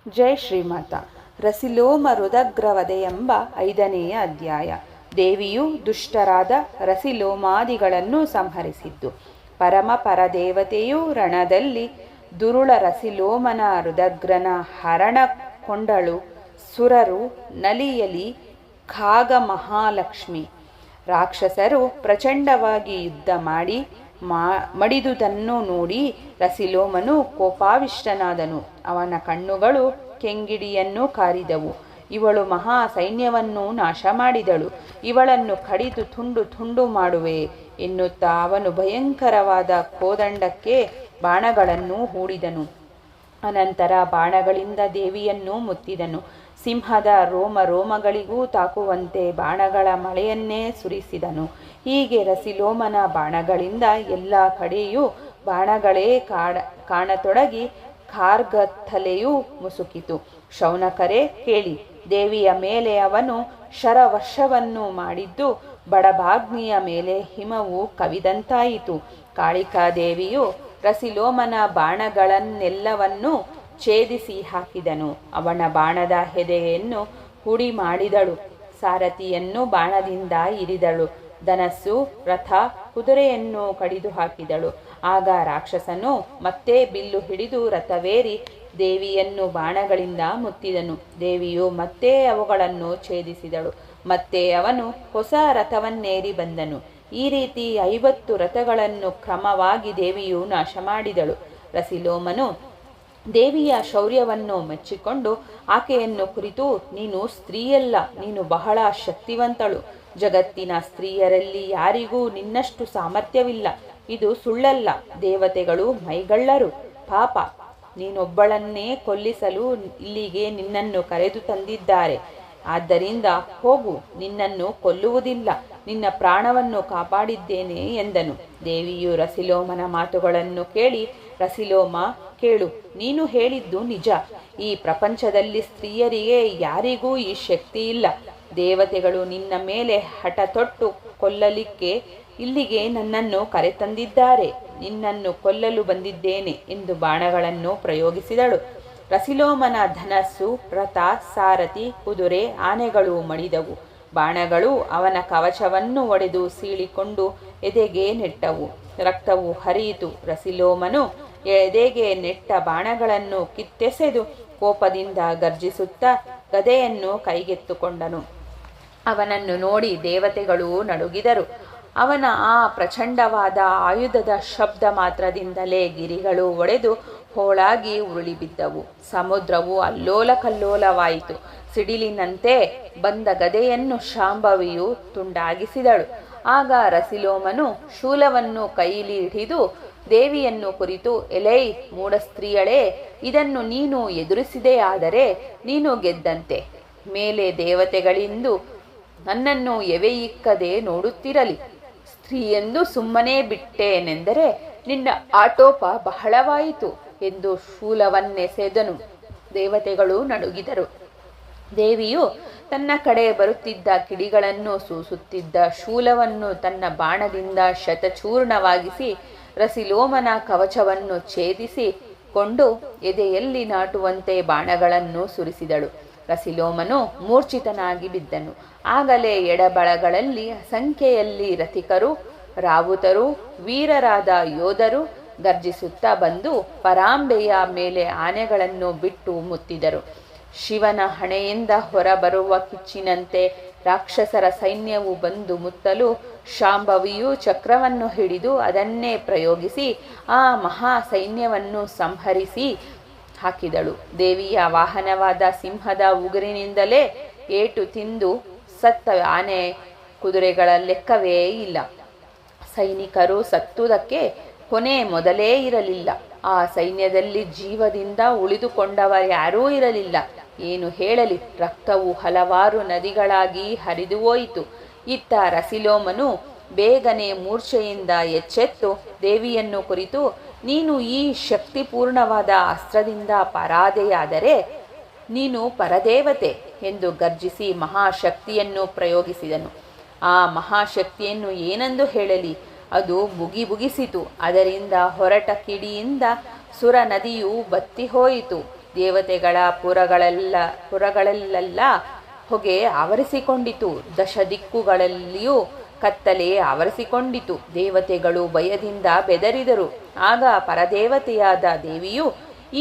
ಜೈ ಶ್ರೀಮಾತ. ರಸಿಲೋಮ ರುದಗ್ರವಧೆ ಎಂಬ 5ನೆಯ ಅಧ್ಯಾಯ. ದೇವಿಯು ದುಷ್ಟರಾದ ರಸಿಲೋಮಾದಿಗಳನ್ನು ಸಂಹರಿಸಿದ್ದು. ಪರಮ ಪರದೇವತೆಯು ರಣದಲ್ಲಿ ದುರುಳ ರಸಿಲೋಮನ ರುದಗ್ರನ ಹರಣ ಕೊಂಡಳು. ಸುರರು ನಲಿಯಲಿ ಖಾಗ ಮಹಾಲಕ್ಷ್ಮಿ. ರಾಕ್ಷಸರು ಪ್ರಚಂಡವಾಗಿ ಯುದ್ಧ ಮಾಡಿ ಮಡಿದುದನ್ನು ನೋಡಿ ರಸಿಲೋಮನು ಕೋಪಾವಿಷ್ಟನಾದನು. ಅವನ ಕಣ್ಣುಗಳು ಕೆಂಗಿಡಿಯನ್ನು ಕಾರಿದವು. ಇವಳು ಮಹಾ ಸೈನ್ಯವನ್ನು ನಾಶ ಮಾಡಿದಳು, ಇವಳನ್ನು ಕಡಿದು ತುಂಡು ತುಂಡು ಮಾಡುವೆ ಎನ್ನುತ್ತಾ ಅವನು ಭಯಂಕರವಾದ ಕೋದಂಡಕ್ಕೆ ಬಾಣಗಳನ್ನು ಹೂಡಿದನು. ಅನಂತರ ಬಾಣಗಳಿಂದ ದೇವಿಯನ್ನು ಮುತ್ತಿದನು. ಸಿಂಹದ ರೋಮ ರೋಮಗಳಿಗೂ ತಾಕುವಂತೆ ಬಾಣಗಳ ಮಳೆಯನ್ನೇ ಸುರಿಸಿದನು. ಹೀಗೆ ರಸಿಲೋಮನ ಬಾಣಗಳಿಂದ ಎಲ್ಲ ಕಡೆಯೂ ಬಾಣಗಳೇ ಕಾಣತೊಡಗಿ ಕಾರ್ಗತ್ತಲೆಯೂ ಮುಸುಕಿತು. ಶೌನಕರೇ ಕೇಳಿ, ದೇವಿಯ ಮೇಲೆ ಅವನು ಶರವರ್ಷವನ್ನು ಮಾಡಿದ್ದು ಬಡಭಾಗ್ನಿಯ ಮೇಲೆ ಹಿಮವು ಕವಿದಂತಾಯಿತು. ಕಾಳಿಕಾದೇವಿಯು ರಸಿಲೋಮನ ಬಾಣಗಳನ್ನೆಲ್ಲವನ್ನೂ ಛೇದಿಸಿ ಹಾಕಿದನು. ಅವನ ಬಾಣದ ಹೆದೆಯನ್ನು ಹುಡಿ ಮಾಡಿದಳು. ಸಾರಥಿಯನ್ನು ಬಾಣದಿಂದ ಇರಿದಳು. ಧನಸ್ಸು, ರಥ, ಕುದುರೆಯನ್ನು ಕಡಿದು ಹಾಕಿದಳು. ಆಗ ರಾಕ್ಷಸನು ಮತ್ತೆ ಬಿಲ್ಲು ಹಿಡಿದು ರಥವೇರಿ ದೇವಿಯನ್ನು ಬಾಣಗಳಿಂದ ಮುತ್ತಿದನು. ದೇವಿಯು ಮತ್ತೆ ಅವುಗಳನ್ನು ಛೇದಿಸಿದಳು. ಮತ್ತೆ ಅವನು ಹೊಸ ರಥವನ್ನೇರಿ ಬಂದನು. ಈ ರೀತಿ 50 ರಥಗಳನ್ನು ಕ್ರಮವಾಗಿ ದೇವಿಯು ನಾಶ ಮಾಡಿದಳು. ರಸಿಲೋಮನು ದೇವಿಯ ಶೌರ್ಯವನ್ನು ಮೆಚ್ಚಿಕೊಂಡು ಆಕೆಯನ್ನು ಕುರಿತು, ನೀನು ಸ್ತ್ರೀಯಲ್ಲ, ನೀನು ಬಹಳ ಶಕ್ತಿವಂತಳು. ಜಗತ್ತಿನ ಸ್ತ್ರೀಯರಲ್ಲಿ ಯಾರಿಗೂ ನಿನ್ನಷ್ಟು ಸಾಮರ್ಥ್ಯವಿಲ್ಲ. ಇದು ಸುಳ್ಳಲ್ಲ. ದೇವತೆಗಳು ಮೈಗಳ್ಳರು. ಪಾಪ, ನೀನೊಬ್ಬಳನ್ನೇ ಕೊಲ್ಲಿಸಲು ಇಲ್ಲಿಗೆ ನಿನ್ನನ್ನು ಕರೆದು ತಂದಿದ್ದಾರೆ. ಆದ್ದರಿಂದ ಹೋಗು, ನಿನ್ನನ್ನು ಕೊಲ್ಲುವುದಿಲ್ಲ, ನಿನ್ನ ಪ್ರಾಣವನ್ನು ಕಾಪಾಡಿದ್ದೇನೆ ಎಂದನು. ದೇವಿಯು ರಸಿಲೋಮನ ಮಾತುಗಳನ್ನು ಕೇಳಿ, ರಸಿಲೋಮ ಕೇಳು, ನೀನು ಹೇಳಿದ್ದು ನಿಜ. ಈ ಪ್ರಪಂಚದಲ್ಲಿ ಸ್ತ್ರೀಯರಿಗೆ ಯಾರಿಗೂ ಈ ಶಕ್ತಿ ಇಲ್ಲ. ದೇವತೆಗಳು ನಿನ್ನ ಮೇಲೆ ಹಠ ತೊಟ್ಟು ಕೊಲ್ಲಲಿಕ್ಕೆ ಇಲ್ಲಿಗೆ ನನ್ನನ್ನು ಕರೆತಂದಿದ್ದಾರೆ. ನಿನ್ನನ್ನು ಕೊಲ್ಲಲು ಬಂದಿದ್ದೇನೆ ಎಂದು ಬಾಣಗಳನ್ನು ಪ್ರಯೋಗಿಸಿದಳು. ರಸಿಲೋಮನ ಧನಸ್ಸು, ರಥ, ಸಾರಥಿ, ಕುದುರೆ, ಆನೆಗಳು ಮಡಿದವು. ಬಾಣಗಳು ಅವನ ಕವಚವನ್ನು ಒಡೆದು ಸೀಳಿಕೊಂಡು ಎದೆಗೆ ನೆಟ್ಟವು. ರಕ್ತವು ಹರಿಯಿತು. ರಸಿಲೋಮನು ಎದೆಗೆ ನೆಟ್ಟ ಬಾಣಗಳನ್ನು ಕಿತ್ತೆಸೆದು ಕೋಪದಿಂದ ಗರ್ಜಿಸುತ್ತಾ ಗದೆಯನ್ನು ಕೈಗೆತ್ತುಕೊಂಡನು. ಅವನನ್ನು ನೋಡಿ ದೇವತೆಗಳು ನಡುಗಿದರು. ಅವನ ಆ ಪ್ರಚಂಡವಾದ ಆಯುಧದ ಶಬ್ದ ಮಾತ್ರದಿಂದಲೇ ಗಿರಿಗಳು ಒಡೆದು ಹೋಳಾಗಿ ಉರುಳಿಬಿದ್ದವು. ಸಮುದ್ರವು ಅಲ್ಲೋಲ ಕಲ್ಲೋಲವಾಯಿತು. ಸಿಡಿಲಿನಂತೆ ಬಂದ ಗದೆಯನ್ನು ಶಾಂಭವಿಯು ತುಂಡಾಗಿಸಿದಳು. ಆಗ ರಸಿಲೋಮನು ಶೂಲವನ್ನು ಕೈಲಿ ಹಿಡಿದು ದೇವಿಯನ್ನು ಕುರಿತು, ಎಲೈ ಮೂಢ ಸ್ತ್ರೀಯಳೇ, ಇದನ್ನು ನೀನು ಎದುರಿಸಿದೆಯಾದರೆ ನೀನು ಗೆದ್ದಂತೆ. ಮೇಲೆ ದೇವತೆಗಳಿಂದು ನನ್ನನ್ನು ಎವೆಯಿಕ್ಕದೆ ನೋಡುತ್ತಿರಲಿ. ಸ್ತ್ರೀಯೆಂದು ಸುಮ್ಮನೆ ಬಿಟ್ಟೇನೆಂದರೆ ನಿನ್ನ ಆಟೋಪ ಬಹಳವಾಯಿತು ಎಂದು ಶೂಲವನ್ನೆಸೆದನು. ದೇವತೆಗಳು ನಡುಗಿದರು. ದೇವಿಯು ತನ್ನ ಕಡೆ ಬರುತ್ತಿದ್ದ ಕಿಡಿಗಳನ್ನು ಸೂಸುತ್ತಿದ್ದ ಶೂಲವನ್ನು ತನ್ನ ಬಾಣದಿಂದ ಶತಚೂರ್ಣವಾಗಿಸಿ ರಸಿಲೋಮನ ಕವಚವನ್ನು ಛೇದಿಸಿ ಕೊಂಡು ಎದೆಯಲ್ಲಿ ನಾಟುವಂತೆ ಬಾಣಗಳನ್ನು ಸುರಿಸಿದಳು. ರಸಿಲೋಮನು ಮೂರ್ಛಿತನಾಗಿ ಬಿದ್ದನು. ಆಗಲೇ ಎಡಬಳಗಳಲ್ಲಿ ಅಸಂಖ್ಯೆಯಲ್ಲಿ ರಥಿಕರು, ರಾವುತರು, ವೀರರಾದ ಯೋಧರು ಗರ್ಜಿಸುತ್ತಾ ಬಂದು ಪರಾಂಬೆಯ ಮೇಲೆ ಆನೆಗಳನ್ನು ಬಿಟ್ಟು ಮುತ್ತಿದರು. ಶಿವನ ಹಣೆಯಿಂದ ಹೊರಬರುವ ಕಿಚ್ಚಿನಂತೆ ರಾಕ್ಷಸರ ಸೈನ್ಯವು ಬಂದು ಮುತ್ತಲು ಶಾಂಭವಿಯು ಚಕ್ರವನ್ನು ಹಿಡಿದು ಅದನ್ನೇ ಪ್ರಯೋಗಿಸಿ ಆ ಮಹಾ ಸೈನ್ಯವನ್ನು ಸಂಹರಿಸಿ ಹಾಕಿದಳು. ದೇವಿಯ ವಾಹನವಾದ ಸಿಂಹದ ಉಗುರಿನಿಂದಲೇ ಏಟು ತಿಂದು ಸತ್ತ ಆನೆ ಕುದುರೆಗಳ ಲೆಕ್ಕವೇ ಇಲ್ಲ. ಸೈನಿಕರು ಸತ್ತುದಕ್ಕೆ ಕೊನೆ ಮೊದಲೇ ಇರಲಿಲ್ಲ. ಆ ಸೈನ್ಯದಲ್ಲಿ ಜೀವದಿಂದ ಉಳಿದುಕೊಂಡವರ್ಯಾರೂ ಇರಲಿಲ್ಲ. ಏನು ಹೇಳಲಿ, ರಕ್ತವು ಹಲವಾರು ನದಿಗಳಾಗಿ ಹರಿದು ಹೋಯಿತು. ಇತ್ತ ರಸಿಲೋಮನು ಬೇಗನೆ ಮೂರ್ಛೆಯಿಂದ ಎಚ್ಚೆತ್ತು ದೇವಿಯನ್ನು ಕುರಿತು, ನೀನು ಈ ಶಕ್ತಿಪೂರ್ಣವಾದ ಅಸ್ತ್ರದಿಂದ ಪರಾದೆಯಾದರೆ ನೀನು ಪರದೇವತೆ ಎಂದು ಗರ್ಜಿಸಿ ಮಹಾಶಕ್ತಿಯನ್ನು ಪ್ರಯೋಗಿಸಿದನು. ಆ ಮಹಾಶಕ್ತಿಯನ್ನು ಏನೆಂದು ಹೇಳಲಿ, ಅದು ಬುಗಿಸಿತು. ಅದರಿಂದ ಹೊರಟ ಕಿಡಿಯಿಂದ ಸುರ ನದಿಯು ಬತ್ತಿ ಹೋಯಿತು. ದೇವತೆಗಳ ಪುರಗಳಲ್ಲೆಲ್ಲ ಹೊಗೆ ಆವರಿಸಿಕೊಂಡಿತು. ದಿಕ್ಕುಗಳಲ್ಲಿಯೂ ಕತ್ತಲೆ ಆವರಿಸಿಕೊಂಡಿತು. ದೇವತೆಗಳು ಭಯದಿಂದ ಬೆದರಿದರು. ಆಗ ಪರದೇವತೆಯಾದ ದೇವಿಯು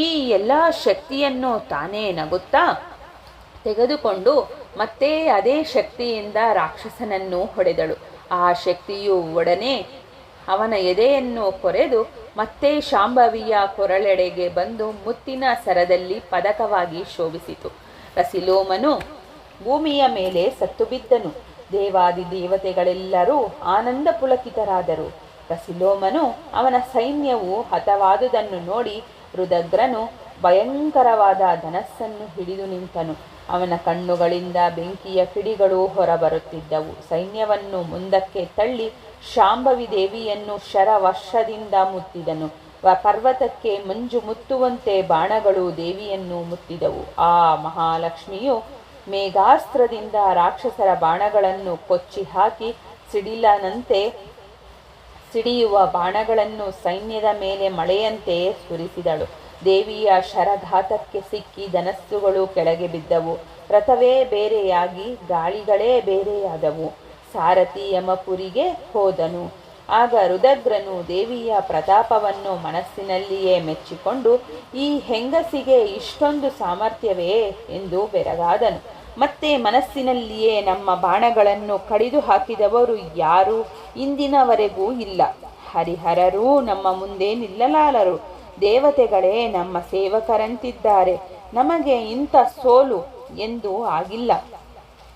ಈ ಎಲ್ಲ ಶಕ್ತಿಯನ್ನು ತಾನೇ ನಗುತ್ತಾ ತೆಗೆದುಕೊಂಡು ಮತ್ತೆ ಅದೇ ಶಕ್ತಿಯಿಂದ ರಾಕ್ಷಸನನ್ನು ಹೊಡೆದಳು. ಆ ಶಕ್ತಿಯು ಒಡನೆ ಅವನ ಎದೆಯನ್ನು ಕೊರೆದು ಮತ್ತೆ ಶಾಂಭವಿಯ ಕೊರಳೆಡೆಗೆ ಬಂದು ಮುತ್ತಿನ ಸರದಲ್ಲಿ ಪದಕವಾಗಿ ಶೋಭಿಸಿತು. ರಸಿಲೋಮನು ಭೂಮಿಯ ಮೇಲೆ ಸತ್ತು ಬಿದ್ದನು. ದೇವಾದಿ ದೇವತೆಗಳೆಲ್ಲರೂ ಆನಂದ ಪುಳಕಿತರಾದರು. ರಸಿಲೋಮನು ಅವನ ಸೈನ್ಯವು ಹತವಾದುದನ್ನು ನೋಡಿ ರುದಗ್ರನು ಭಯಂಕರವಾದ ಧನಸ್ಸನ್ನು ಹಿಡಿದು ನಿಂತನು. ಅವನ ಕಣ್ಣುಗಳಿಂದ ಬೆಂಕಿಯ ಕಿಡಿಗಳು ಹೊರಬರುತ್ತಿದ್ದವು. ಸೈನ್ಯವನ್ನು ಮುಂದಕ್ಕೆ ತಳ್ಳಿ ಶಾಂಭವಿ ದೇವಿಯನ್ನು ಶರವರ್ಷದಿಂದ ಮುತ್ತಿದನು. ಪರ್ವತಕ್ಕೆ ಮಂಜು ಮುತ್ತುವಂತೆ ಬಾಣಗಳು ದೇವಿಯನ್ನು ಮುತ್ತಿದವು. ಆ ಮಹಾಲಕ್ಷ್ಮಿಯು ಮೇಘಾಸ್ತ್ರದಿಂದ ರಾಕ್ಷಸರ ಬಾಣಗಳನ್ನು ಕೊಚ್ಚಿ ಹಾಕಿ ಸಿಡಿಲನಂತೆ ಸಿಡಿಯುವ ಬಾಣಗಳನ್ನು ಸೈನ್ಯದ ಮೇಲೆ ಮಳೆಯಂತೆ ಸುರಿಸಿದಳು. ದೇವಿಯ ಶರಘಾತಕ್ಕೆ ಸಿಕ್ಕಿ ಧನಸ್ಸುಗಳು ಕೆಳಗೆ ಬಿದ್ದವು. ರಥವೇ ಬೇರೆಯಾಗಿ ಗಾಳಿಗಳೇ ಬೇರೆಯಾದವು. ಸಾರಥಿ ಯಮಪುರಿಗೆ ಹೋದನು. ಆಗ ರುದಗ್ರನು ದೇವಿಯ ಪ್ರತಾಪವನ್ನು ಮನಸ್ಸಿನಲ್ಲಿಯೇ ಮೆಚ್ಚಿಕೊಂಡು ಈ ಹೆಂಗಸಿಗೆ ಇಷ್ಟೊಂದು ಸಾಮರ್ಥ್ಯವೇ ಎಂದು ಬೆರಗಾದನು. ಮತ್ತೆ ಮನಸ್ಸಿನಲ್ಲಿಯೇ ನಮ್ಮ ಬಾಣಗಳನ್ನು ಕಡಿದು ಹಾಕಿದವರು ಯಾರೂ ಇಂದಿನವರೆಗೂ ಇಲ್ಲ. ಹರಿಹರರೂ ನಮ್ಮ ಮುಂದೆ ನಿಲ್ಲಲಾರರು. ದೇವತೆಗಳೇ ನಮ್ಮ ಸೇವಕರಂತಿದ್ದಾರೆ. ನಮಗೆ ಇಂಥ ಸೋಲು ಎಂದು ಆಗಿಲ್ಲ.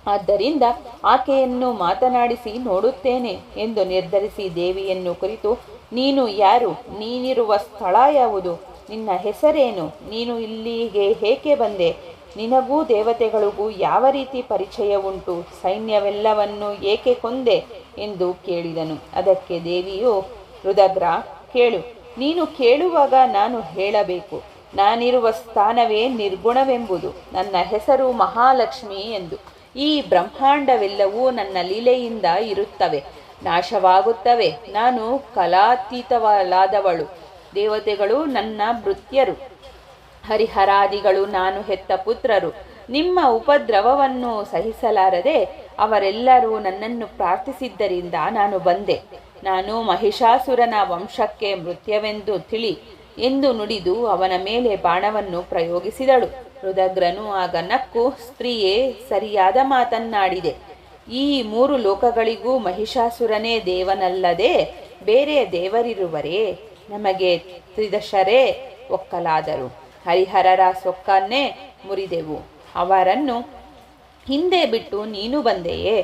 ಆದ್ದರಿಂದ ಆಕೆಯನ್ನು ಮಾತನಾಡಿಸಿ ನೋಡುತ್ತೇನೆ ಎಂದು ನಿರ್ಧರಿಸಿ ದೇವಿಯನ್ನು ಕುರಿತು, ನೀನು ಯಾರು? ನೀನಿರುವ ಸ್ಥಳ ಯಾವುದು? ನಿನ್ನ ಹೆಸರೇನು? ನೀನು ಇಲ್ಲಿಗೆ ಹೇಗೆ ಬಂದೆ? ನಿನಗೂ ದೇವತೆಗಳಿಗೂ ಯಾವ ರೀತಿ ಪರಿಚಯ ಉಂಟು? ಸೈನ್ಯವೆಲ್ಲವನ್ನು ಏಕೆ ಕೊಂದೆ ಎಂದು ಕೇಳಿದನು. ಅದಕ್ಕೆ ದೇವಿಯು, ರುದಗ್ರ, ಕೇಳು. ನೀನು ಕೇಳುವಾಗ ನಾನು ಹೇಳಬೇಕು. ನಾನಿರುವ ಸ್ಥಾನವೇ ನಿರ್ಗುಣವೆಂಬುದು. ನನ್ನ ಹೆಸರು ಮಹಾಲಕ್ಷ್ಮಿ ಎಂದು. ಈ ಬ್ರಹ್ಮಾಂಡವೆಲ್ಲವೂ ನನ್ನ ಲೀಲೆಯಿಂದ ಇರುತ್ತವೆ, ನಾಶವಾಗುತ್ತವೆ. ನಾನು ಕಲಾತೀತವಾದವಳು. ದೇವತೆಗಳು ನನ್ನ ಭೃತ್ಯರು, ಹರಿಹರಾದಿಗಳು ನಾನು ಹೆತ್ತ ಪುತ್ರರು. ನಿಮ್ಮ ಉಪದ್ರವವನ್ನು ಸಹಿಸಲಾರದೆ ಅವರೆಲ್ಲರೂ ನನ್ನನ್ನು ಪ್ರಾರ್ಥಿಸಿದ್ದರಿಂದ ನಾನು ಬಂದೆ. ನಾನು ಮಹಿಷಾಸುರನ ವಂಶಕ್ಕೆ ಮೃತ್ಯವೆಂದು ತಿಳಿ ಎಂದು ನುಡಿದು ಅವನ ಮೇಲೆ ಬಾಣವನ್ನು ಪ್ರಯೋಗಿಸಿದಳು. ರುದಗ್ರನು ಆಗ ನಕ್ಕು, ಸ್ತ್ರೀಯೇ, ಸರಿಯಾದ ಮಾತನ್ನಾಡಿದೆ. ಈ 3 ಲೋಕಗಳಿಗೂ ಮಹಿಷಾಸುರನೇ ದೇವನಲ್ಲದೆ ಬೇರೆ ದೇವರಿರುವರೇ? ನಮಗೆ ತ್ರಿದಶರೇ ಒಕ್ಕಲಾದರು. ಹರಿಹರರ ಸೊಕ್ಕನ್ನೇ ಮುರಿದೆವು. ಅವರನ್ನು ಹಿಂದೆ ಬಿಟ್ಟು ನೀನು ಬಂದೆಯೇ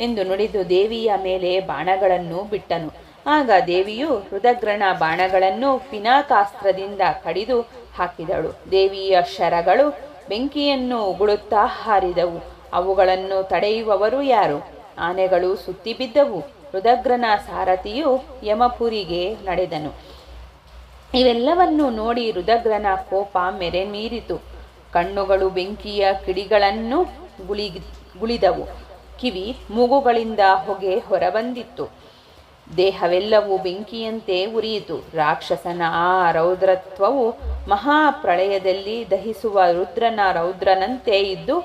ಎಂದು ನುಡಿದು ದೇವಿಯ ಮೇಲೆ ಬಾಣಗಳನ್ನು ಬಿಟ್ಟನು. ಆಗ ದೇವಿಯು ರುದಗ್ರನ ಬಾಣಗಳನ್ನು ಪಿನಾಕಾಸ್ತ್ರದಿಂದ ಕಡಿದು ಹಾಕಿದಳು. ದೇವಿಯ ಶರಗಳು ಬೆಂಕಿಯನ್ನು ಉಗುಳುತ್ತಾ ಹಾರಿದವು. ಅವುಗಳನ್ನು ತಡೆಯುವವರು ಯಾರು? ಆನೆಗಳು ಸುತ್ತಿ ಬಿದ್ದವು. ರುದಗ್ರನ ಸಾರಥಿಯು ಯಮಪುರಿಗೆ ನಡೆದನು. ಇವೆಲ್ಲವನ್ನು ನೋಡಿ ರುದಗ್ರನ ಕೋಪ ಮೆರೆಮೀರಿತು. ಕಣ್ಣುಗಳು ಬೆಂಕಿಯ ಕಿಡಿಗಳನ್ನು ಗುಳಿದವು. ಕಿವಿ ಮೂಗುಗಳಿಂದ ಹೊಗೆ ಹೊರಬಂದಿತ್ತು. ದೇಹವೆಲ್ಲವೂ ಬೆಂಕಿಯಂತೆ ಉರಿಯಿತು. ರಾಕ್ಷಸನ ಆ ರೌದ್ರತ್ವವು ಮಹಾಪ್ರಳಯದಲ್ಲಿ ದಹಿಸುವ ರುದ್ರನ ರೌದ್ರನಂತೆ ಇದ್ದು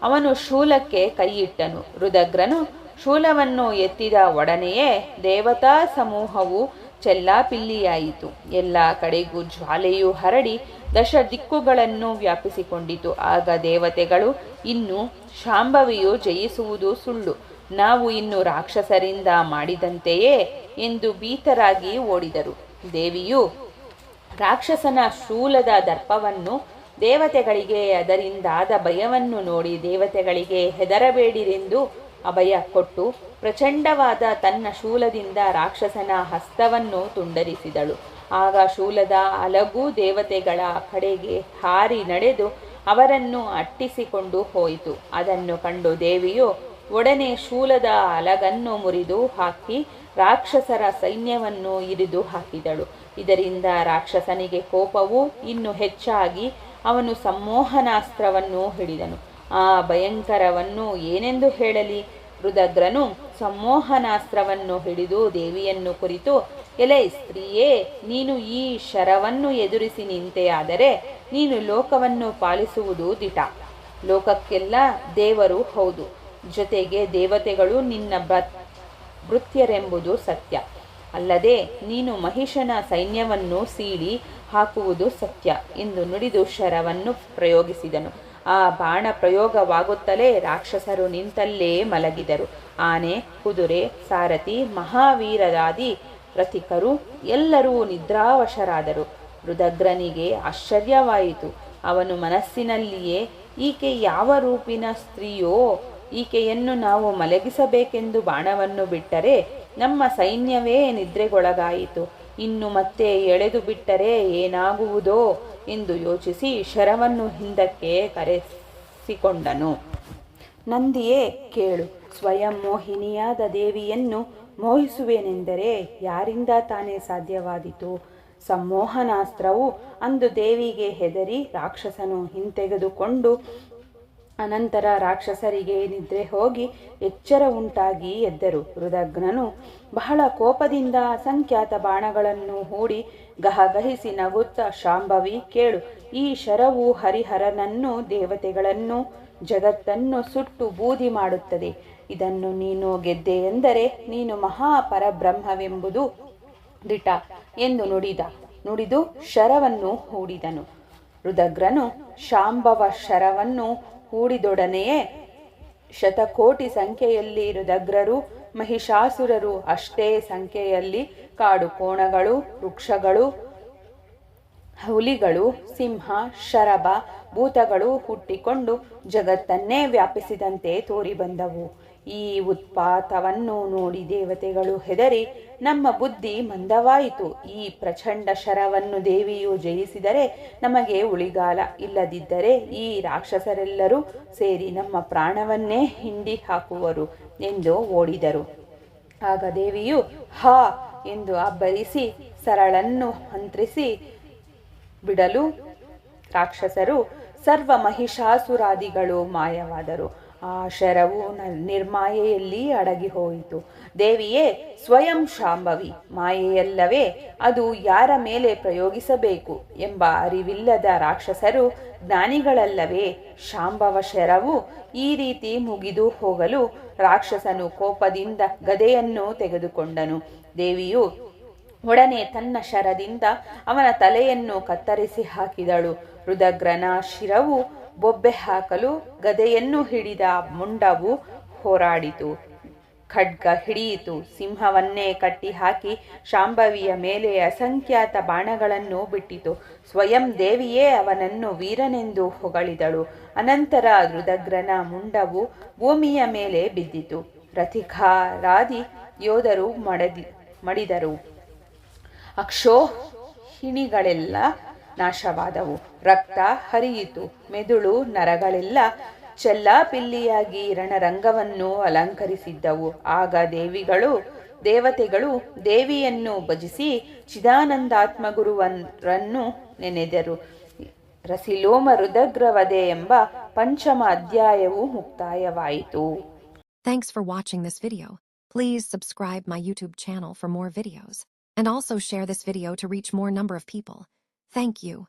ಅವನು ಶೂಲಕ್ಕೆ ಕೈಯಿಟ್ಟನು. ರುದಗ್ರನು ಶೂಲವನ್ನು ಎತ್ತಿದ ಒಡನೆಯೇ ದೇವತಾ ಸಮೂಹವು ಚೆಲ್ಲಾಪಿಲ್ಲಿಯಾಯಿತು. ಎಲ್ಲ ಕಡೆಗೂ ಜ್ವಾಲೆಯು ಹರಡಿ ದಿಕ್ಕುಗಳನ್ನು ವ್ಯಾಪಿಸಿಕೊಂಡಿತು. ಆಗ ದೇವತೆಗಳು, ಇನ್ನು ಶಾಂಭವಿಯು ಜಯಿಸುವುದು ಸುಳ್ಳು, ನಾವು ಇನ್ನು ರಾಕ್ಷಸರಿಂದ ಮಾಡಿದಂತೆಯೇ ಎಂದು ಭೀತರಾಗಿ ಓಡಿದರು. ದೇವಿಯು ರಾಕ್ಷಸನ ಶೂಲದ ದರ್ಪವನ್ನು ದೇವತೆಗಳಿಗೆ ಅದರಿಂದಾದ ಭಯವನ್ನು ನೋಡಿ ದೇವತೆಗಳಿಗೆ ಹೆದರಬೇಡಿರೆಂದು ಅಭಯ ಕೊಟ್ಟು ಪ್ರಚಂಡವಾದ ತನ್ನ ಶೂಲದಿಂದ ರಾಕ್ಷಸನ ಹಸ್ತವನ್ನು ತುಂಡರಿಸಿದಳು. ಆಗ ಶೂಲದ ಅಲಗು ದೇವತೆಗಳ ಕಡೆಗೆ ಹಾರಿ ನಡೆದು ಅವರನ್ನು ಅಟ್ಟಿಸಿಕೊಂಡು ಹೋಯಿತು. ಅದನ್ನು ಕಂಡು ದೇವಿಯು ಒಡನೆ ಶೂಲದ ಅಲಗನ್ನು ಮುರಿದು ಹಾಕಿ ರಾಕ್ಷಸರ ಸೈನ್ಯವನ್ನು ಇರಿದು ಹಾಕಿದಳು. ಇದರಿಂದ ರಾಕ್ಷಸನಿಗೆ ಕೋಪವು ಇನ್ನೂ ಹೆಚ್ಚಾಗಿ ಅವನು ಸಂಮೋಹನಾಸ್ತ್ರವನ್ನು ಹಿಡಿದನು. ಆ ಭಯಂಕರವನ್ನು ಏನೆಂದು ಹೇಳಲಿ? ರುದಗ್ರನು ಸಂಮೋಹನಾಸ್ತ್ರವನ್ನು ಹಿಡಿದು ದೇವಿಯನ್ನು ಕುರಿತು, ಎಲೈ ಸ್ತ್ರೀಯೇ, ನೀನು ಈ ಶರವನ್ನು ಎದುರಿಸಿ ನಿಂತೆಯಾದರೆ ನೀನು ಲೋಕವನ್ನು ಪಾಲಿಸುವುದು ದಿಟ. ಲೋಕಕ್ಕೆಲ್ಲ ದೇವರು ಹೌದು, ಜೊತೆಗೆ ದೇವತೆಗಳು ನಿನ್ನ ಭೃತ್ಯರೆಂಬುದು ಸತ್ಯ. ಅಲ್ಲದೆ ನೀನು ಮಹಿಷನ ಸೈನ್ಯವನ್ನು ಸೀಳಿ ಹಾಕುವುದು ಸತ್ಯ ಎಂದು ನುಡಿದು ಶರವನ್ನು ಪ್ರಯೋಗಿಸಿದನು. ಆ ಬಾಣ ಪ್ರಯೋಗವಾಗುತ್ತಲೇ ರಾಕ್ಷಸರು ನಿಂತಲ್ಲೇ ಮಲಗಿದರು. ಆನೆ, ಕುದುರೆ, ಸಾರಥಿ, ಮಹಾವೀರರಾದಿ ರಥಿಕರು ಎಲ್ಲರೂ ನಿದ್ರಾವಶರಾದರು. ರುದಗ್ರನಿಗೆ ಆಶ್ಚರ್ಯವಾಯಿತು. ಅವನು ಮನಸ್ಸಿನಲ್ಲಿಯೇ, ಈಕೆ ಯಾವ ರೂಪಿನ ಸ್ತ್ರೀಯೋ, ಈಕೆಯನ್ನು ನಾವು ಮಲಗಿಸಬೇಕೆಂದು ಬಾಣವನ್ನು ಬಿಟ್ಟರೆ ನಮ್ಮ ಸೈನ್ಯವೇ ನಿದ್ರೆಗೊಳಗಾಯಿತು. ಇನ್ನು ಮತ್ತೆ ಎಳೆದು ಬಿಟ್ಟರೆ ಏನಾಗುವುದೋ ಎಂದು ಯೋಚಿಸಿ ಶರವನ್ನು ಹಿಂದಕ್ಕೆ ಕರೆಸಿಕೊಂಡನು. ನಂದಿಯೇ ಕೇಳು, ಸ್ವಯಂ ಮೋಹಿನಿಯಾದ ದೇವಿಯನ್ನು ಮೋಹಿಸುವೆನೆಂದರೆ ಯಾರಿಂದ ತಾನೇ ಸಾಧ್ಯವಾದೀತು? ಸಂಮೋಹನಾಸ್ತ್ರವು ಅಂದು ದೇವಿಗೆ ಹೆದರಿ ರಾಕ್ಷಸನು ಹಿಂತೆಗೆದುಕೊಂಡು ಅನಂತರ ರಾಕ್ಷಸರಿಗೆ ನಿದ್ರೆ ಹೋಗಿ ಎಚ್ಚರ ಉಂಟಾಗಿ ಎದ್ದರು. ರುದಗ್ರನು ಬಹಳ ಕೋಪದಿಂದ ಅಸಂಖ್ಯಾತ ಬಾಣಗಳನ್ನು ಹೂಡಿ ಗಹಗಹಿಸಿ ನಗುತ್ತಾ, ಶಾಂಭವಿ ಕೇಳು, ಈ ಶರವು ಹರಿಹರನನ್ನು, ದೇವತೆಗಳನ್ನು, ಜಗತ್ತನ್ನು ಸುಟ್ಟು ಬೂದಿ ಮಾಡುತ್ತದೆ. ಇದನ್ನು ನೀನು ಗೆದ್ದೆ ಎಂದರೆ ನೀನು ಮಹಾಪರಬ್ರಹ್ಮವೆಂಬುದು ದಿಟ ಎಂದು ನುಡಿದು ಶರವನ್ನು ಹೂಡಿದನು. ರುದಗ್ರನು ಶಾಂಭವ ಶರವನ್ನು ಹೂಡಿದೊಡನೆಯೇ ಶತಕೋಟಿ ಸಂಖ್ಯೆಯಲ್ಲಿ ರುದಗ್ರರು, ಮಹಿಷಾಸುರರು ಅಷ್ಟೇ ಸಂಖ್ಯೆಯಲ್ಲಿ ಕಾಡು ಕೋಣಗಳು, ವೃಕ್ಷಗಳು, ಹುಲಿಗಳು, ಸಿಂಹ, ಶರಭ, ಭೂತಗಳು ಹುಟ್ಟಿಕೊಂಡು ಜಗತ್ತನ್ನೇ ವ್ಯಾಪಿಸಿದಂತೆ ತೋರಿಬಂದವು. ಈ ಉತ್ಪಾತವನ್ನು ನೋಡಿ ದೇವತೆಗಳು ಹೆದರಿ, ನಮ್ಮ ಬುದ್ಧಿ ಮಂದವಾಯಿತು. ಈ ಪ್ರಚಂಡ ಶರವನ್ನು ದೇವಿಯು ಜಯಿಸಿದರೆ ನಮಗೆ ಉಳಿಗಾಲ, ಇಲ್ಲದಿದ್ದರೆ ಈ ರಾಕ್ಷಸರೆಲ್ಲರೂ ಸೇರಿ ನಮ್ಮ ಪ್ರಾಣವನ್ನೇ ಹಿಂಡಿ ಹಾಕುವರು ಎಂದು ಓಡಿದರು. ಆಗ ದೇವಿಯು ಹಾ ಎಂದು ಅಬ್ಬರಿಸಿ ಸರಳನ್ನು ಮಂತ್ರಿಸಿ ಬಿಡಲು ರಾಕ್ಷಸರು ಸರ್ವ ಮಹಿಷಾಸುರಾದಿಗಳು ಮಾಯವಾದರು. ಆ ಶರವು ನಿರ್ಮಾಯೆಯಲ್ಲಿ ಅಡಗಿ ಹೋಯಿತು. ದೇವಿಯೇ ಸ್ವಯಂ ಶಾಂಭವಿ, ಮಾಯೆಯಲ್ಲವೇ ಅದು ಯಾರ ಮೇಲೆ ಪ್ರಯೋಗಿಸಬೇಕು ಎಂಬ ಅರಿವಿಲ್ಲದ ರಾಕ್ಷಸರು ಜ್ಞಾನಿಗಳಲ್ಲವೇ? ಶಾಂಭವ ಶರವು ಈ ರೀತಿ ಮುಗಿದು ಹೋಗಲು ರಾಕ್ಷಸನು ಕೋಪದಿಂದ ಗದೆಯನ್ನು ತೆಗೆದುಕೊಂಡನು. ದೇವಿಯು ಒಡನೆ ತನ್ನ ಶರದಿಂದ ಅವನ ತಲೆಯನ್ನು ಕತ್ತರಿಸಿ ಹಾಕಿದಳು. ರುದಗ್ರನ ಶಿರವು ಬೊಬ್ಬೆ ಹಾಕಲು ಗದೆಯನ್ನು ಹಿಡಿದ ಮುಂಡವು ಹೋರಾಡಿತು. ಖಡ್ಗ ಹಿಡಿಯಿತು. ಸಿಂಹವನ್ನೇ ಕಟ್ಟಿ ಹಾಕಿ ಶಾಂಭವಿಯ ಮೇಲೆ ಅಸಂಖ್ಯಾತ ಬಾಣಗಳನ್ನು ಬಿಟ್ಟಿತು. ಸ್ವಯಂ ದೇವಿಯೇ ಅವನನ್ನು ವೀರನೆಂದು ಹೊಗಳಿದಳು. ಅನಂತರ ರುದಗ್ರನ ಮುಂಡವು ಭೂಮಿಯ ಮೇಲೆ ಬಿದ್ದಿತು. ರಥಿಕಾರಾದಿ ಯೋಧರು ಮಡಿದರು. ಅಕ್ಷೋಹಿಣಿಗಳೆಲ್ಲ ನಾಶವಾದವು. ರಕ್ತ ಹರಿಯಿತು. ಮೆದುಳು ನರಗಳೆಲ್ಲ ಚೆಲ್ಲಾಪಿಲ್ಲಿಯಾಗಿ ರಣರಂಗವನ್ನು ಅಲಂಕರಿಸಿದ್ದವು. ಆಗ ದೇವತೆಗಳು ದೇವಿಯನ್ನು ಭಜಿಸಿ ಚಿದಾನಂದಾತ್ಮಗುರುವರನ್ನು ನೆನೆದರು. ರಸಿಲೋಮ ರುದ್ರವಧೆ ಎಂಬ ಪಂಚಮ ಅಧ್ಯಾಯವು ಮುಕ್ತಾಯವಾಯಿತು. Thanks for watching this video. Please subscribe my YouTube channel for more videos. And also share this video to reach more number of people. Thank you.